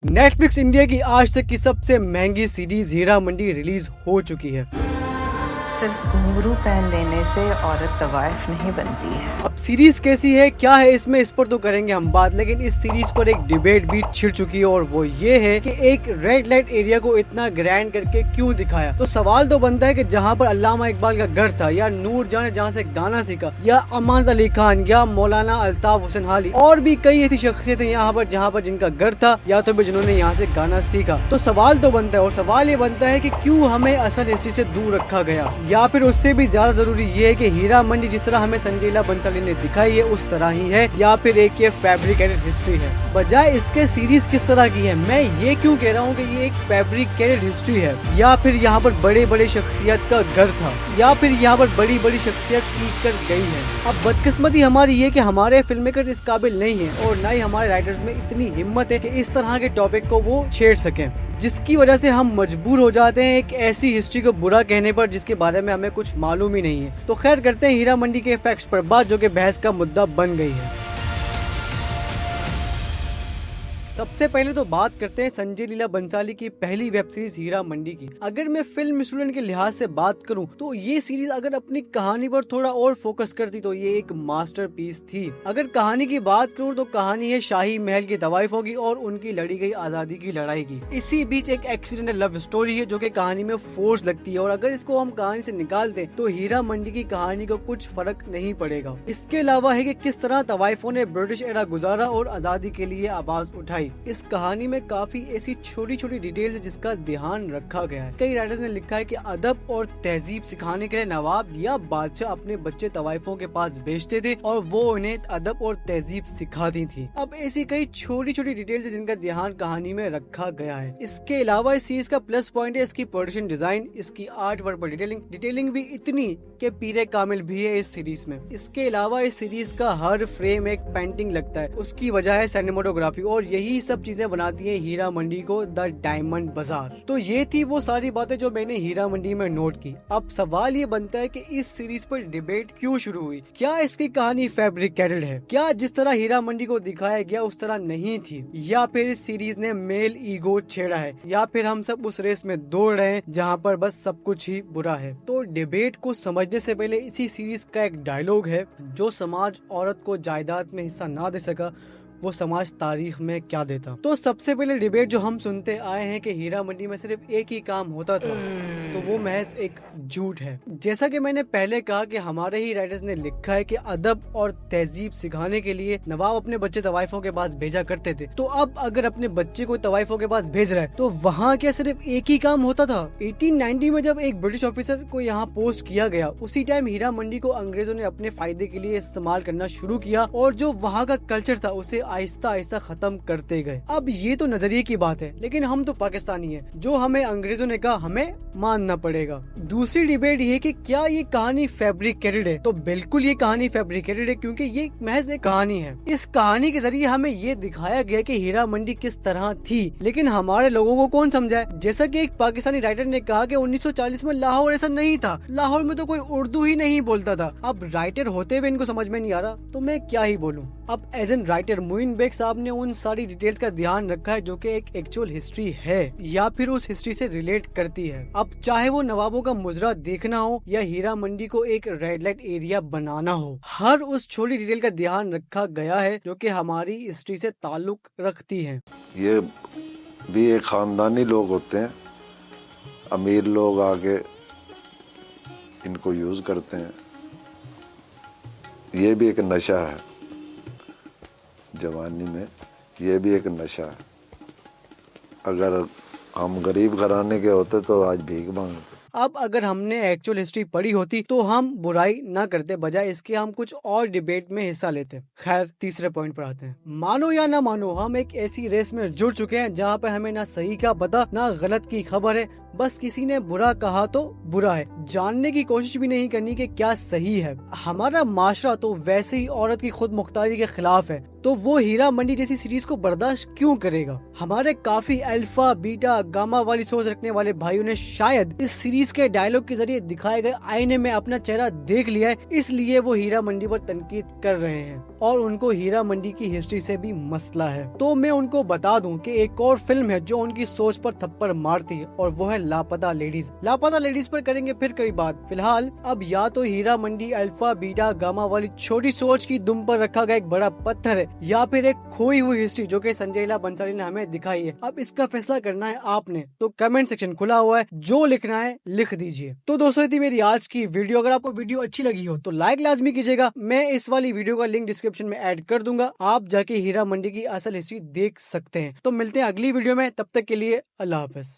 Netflix India की आज तक की सबसे महंगी सीरीज हीरा मंडी रिलीज हो चुकी है। सिर्फ घुंघरू पहन लेने से औरत तवाइफ नहीं बनती है। अब सीरीज कैसी है, क्या है इसमें, इस पर तो करेंगे हम बात, लेकिन इस सीरीज पर एक डिबेट भी छिड़ चुकी है और वो ये है कि एक रेड लाइट एरिया को इतना ग्रैंड करके क्यों दिखाया। तो सवाल तो बनता है कि जहाँ पर अल्लामा इकबाल का घर था, या नूर जहाँ ने जहाँ से गाना सीखा, या अमान अली खान, या मौलाना अल्ताफ हुसैन हाली, और भी कई ऐसी शख्सियतें यहाँ पर जहाँ पर जिनका घर था या तो जिन्होंने यहाँ से गाना सीखा। तो सवाल तो बनता है, और सवाल ये बनता है कि क्यों हमें असल हिस्ट्री से दूर रखा गया, या फिर उससे भी ज्यादा जरूरी ये है कि हीरा मंडी जिस तरह हमें संजय लीला बंसाली ने दिखाई है उस तरह ही है, या फिर एक ये फैब्रिकेटेड हिस्ट्री है। बजाय इसके सीरीज किस तरह की है। मैं ये क्यों कह रहा हूँ कि ये एक फैब्रिकेटेड हिस्ट्री है, या फिर यहाँ पर बड़े बड़े शख्सियत का घर था, या फिर यहाँ पर बड़ी बड़ी शख्सियत सीख कर गई है। अब बदकिस्मती हमारी ये कि हमारे फिल्म मेकर इस काबिल नहीं है, और न ही हमारे राइटर्स में इतनी हिम्मत है कि इस तरह के टॉपिक को वो छेड़ सकें, जिसकी वजह से हम मजबूर हो जाते हैं एक ऐसी हिस्ट्री को बुरा कहने पर जिसके बारे में हमें कुछ मालूम ही नहीं है। तो खैर करते हैं हीरा मंडी के फैक्ट्स पर बात, जो कि बहस का मुद्दा बन गई है। सबसे पहले तो बात करते हैं संजय लीला बंसाली की पहली वेब सीरीज हीरा मंडी की। अगर मैं फिल्म स्टूडेंट के लिहाज से बात करूं तो ये सीरीज अगर अपनी कहानी पर थोड़ा और फोकस करती तो ये एक मास्टरपीस थी। अगर कहानी की बात करूं तो कहानी है शाही महल की तवाइफों की और उनकी लड़ी गई आजादी की लड़ाई की। इसी बीच एक एक्सीडेंटल लव स्टोरी है जो कि कहानी में फोर्स लगती है, और अगर इसको हम कहानी से निकाल दें तो हीरा मंडी की कहानी को कुछ फर्क नहीं पड़ेगा। इसके अलावा है कि किस तरह तवाइफों ने ब्रिटिश एरा गुजारा और आजादी के लिए आवाज उठाई। इस कहानी में काफी ऐसी छोटी छोटी डिटेल्स है जिसका ध्यान रखा गया है। कई राइटर्स ने लिखा है कि अदब और तहजीब सिखाने के लिए नवाब या बादशाह अपने बच्चे तवाइफों के पास भेजते थे और वो उन्हें अदब और तहजीब सिखाती थी। अब ऐसी कई छोटी छोटी डिटेल्स है जिनका ध्यान कहानी में रखा गया है। इसके अलावा इस सीरीज का प्लस पॉइंट है इसकी प्रोडक्शन डिजाइन, इसकी आर्ट वर्क पर डिटेलिंग भी इतनी के पीरे कामिल भी है इस सीरीज में। इसके अलावा इस सीरीज का हर फ्रेम एक पेंटिंग लगता है, उसकी वजह है सिनेमेटोग्राफी, और यही सब चीजें बनाती है हीरा मंडी को द डायमंड बाजार। तो ये थी वो सारी बातें जो मैंने हीरा मंडी में नोट की। अब सवाल ये बनता है कि इस सीरीज पर डिबेट क्यों शुरू हुई। क्या इसकी कहानी फैब्रिकेटेड है? क्या जिस तरह हीरा मंडी को दिखाया गया उस तरह नहीं थी? या फिर इस सीरीज ने मेल ईगो छेड़ा है? या फिर हम सब उस रेस में दौड़ रहे हैं जहाँ पर बस सब कुछ ही बुरा है? तो डिबेट को समझने से पहले इसी सीरीज का एक डायलॉग है, जो समाज औरत को जायदाद में हिस्सा ना दे सका वो समाज तारीख में क्या देता। तो सबसे पहले डिबेट जो हम सुनते आए हैं कि हीरा मंडी में सिर्फ एक ही काम होता था, तो वो महज एक झूठ है। जैसा कि मैंने पहले कहा कि हमारे ही राइटर्स ने लिखा है कि अदब और तहजीब सिखाने के लिए नवाब अपने बच्चे तवाइफों के पास भेजा करते थे। तो अब अगर अपने बच्चे को तवाइफों के पास भेज रहा है तो वहाँ क्या सिर्फ एक ही काम होता था? 1890 में जब एक ब्रिटिश ऑफिसर को यहाँ पोस्ट किया गया, उसी टाइम हीरा मंडी को अंग्रेजों ने अपने फायदे के लिए इस्तेमाल करना शुरू किया, और जो वहाँ का कल्चर था उसे आहिस्ता आहिस्ता खत्म करते गए। अब ये तो नजरिए की बात है, लेकिन हम तो पाकिस्तानी हैं, जो हमें अंग्रेजों ने कहा हमें मानना पड़ेगा। दूसरी डिबेट ये कि क्या ये कहानी फैब्रिकेटेड है? तो बिल्कुल ये कहानी फैब्रिकेटेड है, क्योंकि ये महज एक कहानी है। इस कहानी के जरिए हमें ये दिखाया गया कि हीरा मंडी किस तरह थी, लेकिन हमारे लोगों को कौन समझाए। जैसा कि एक पाकिस्तानी राइटर ने कहा कि 1940 में लाहौर ऐसा नहीं था, लाहौर में तो कोई उर्दू ही नहीं बोलता था। अब राइटर होते हुए इनको समझ में नहीं आ रहा तो मैं क्या ही बोलूं। अब as an writer Moin Beg साहब ने उन सारी डिटेल्स का ध्यान रखा है जो कि एक एक्चुअल हिस्ट्री है या फिर उस हिस्ट्री से रिलेट करती है। अब चाहे वो नवाबों का मुजरा देखना हो या हीरा मंडी को एक रेड लाइट एरिया बनाना हो, हर उस छोटी डिटेल का ध्यान रखा गया है जो कि हमारी हिस्ट्री से ताल्लुक रखती है। ये भी एक खानदानी लोग होते हैं, अमीर लोग आके इनको यूज करते हैं। ये भी एक नशा है जवानी में, ये भी एक नशा है। अगर हम गरीब घराने के होते तो आज भीख मांगते। अब अगर हमने एक्चुअल हिस्ट्री पढ़ी होती तो हम बुराई ना करते, बजाय इसके हम कुछ और डिबेट में हिस्सा लेते। खैर तीसरे पॉइंट पर आते हैं। मानो या ना मानो, हम एक ऐसी रेस में जुड़ चुके हैं जहाँ पर हमें ना सही का पता ना गलत की खबर है। बस किसी ने बुरा कहा तो बुरा है, जानने की कोशिश भी नहीं करनी कि क्या सही है। हमारा माशरा तो वैसे ही औरत की खुद मुख्तारी के खिलाफ है, तो वो हीरा मंडी जैसी सीरीज को बर्दाश्त क्यों करेगा? हमारे काफी अल्फा बीटा गामा वाली सोच रखने वाले भाइयों ने शायद इस सीरीज के डायलॉग के जरिए दिखाए गए आईने में अपना चेहरा देख लिया है, इसलिए वो हीरा मंडी पर तनकीद कर रहे हैं। और उनको हीरा मंडी की हिस्ट्री से भी मसला है। तो मैं उनको बता दूं कि एक और फिल्म है जो उनकी सोच पर थप्पड़ मारती है और वो है लापता लेडीज। लापता लेडीज पर करेंगे फिर कई बात। फिलहाल अब या तो Heera Mandi alpha beta gamma वाली छोटी सोच की दुम पर रखा गया एक बड़ा पत्थर है, या फिर एक खोई हुई हिस्ट्री जो कि संजय लीला बंसाली ने हमें दिखाई है। अब इसका फैसला करना है आपने, तो कमेंट सेक्शन खुला हुआ है, जो लिखना है लिख दीजिए। तो दोस्तों ये थी मेरी आज की वीडियो। अगर आपको वीडियो अच्छी लगी हो तो लाइक लाजमी कीजिएगा। मैं इस वाली वीडियो का लिंक डिस्क्रिप्शन में ऐड कर दूंगा, आप जाके हीरा मंडी की असल हिस्ट्री देख सकते हैं। तो मिलते हैं अगली वीडियो में, तब तक के लिए अल्लाह हाफिज।